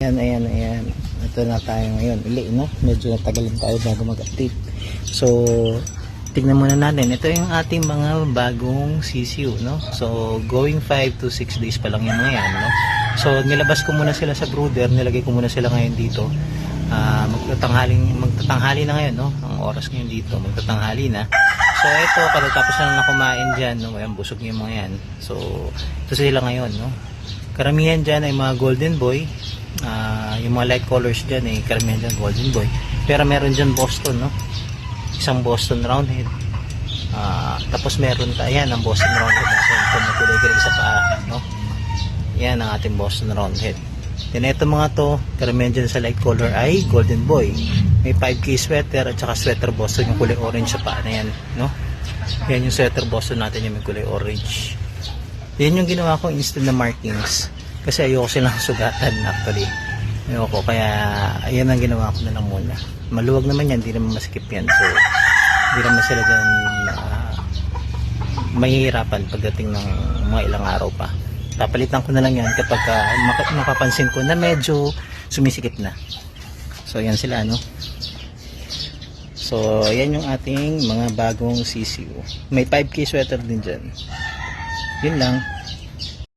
Ayan. Ito na tayo ngayon. No? Medyo natagalan tayo bago mag-update. So, tignan muna natin. Ito yung ating mga bagong CCU, no? So, going 5 to 6 days pa lang yung mga yan, no? So, nilabas ko muna sila sa brooder. Nilagay ko muna sila ngayon dito. Magtatanghali na ngayon, no? Ang oras ngayon dito, magtatanghali na. So, ito, katatapos na kumain dyan, no? Ayan, busog yung mga yan. So, ito sila ngayon, no? Karamihan dyan ay mga golden boy. Yung mga light colors dyan ay karamihan dyan golden boy. Pero meron dyan Boston, no? Isang Boston Roundhead. Tapos meron ayan ang Boston Roundhead natin. Ito na kulay-gray sa paa, no? Yan ang ating Boston Roundhead. Then ito mga to, karamihan dyan sa light color ay golden boy. May 5K sweater at saka sweater Boston yung kulay orange sa paa na yan, no? Yan yung sweater Boston natin yung may kulay orange. Yan yung ginawa ko instead na markings. Kasi ayoko silang sugatan actually. Ayoko, kaya ayan ang ginawa ko na lang muna. Maluwag naman yan, hindi naman masikip yan. So, hindi naman sila dyan mahihirapan pagdating ng mga ilang araw pa. Papalitan ko na lang yan kapag mapapansin ko na medyo sumisikip na. So, ayan sila, no? So, ayan yung ating mga bagong CCU. May 5K sweater din dyan. Yun lang.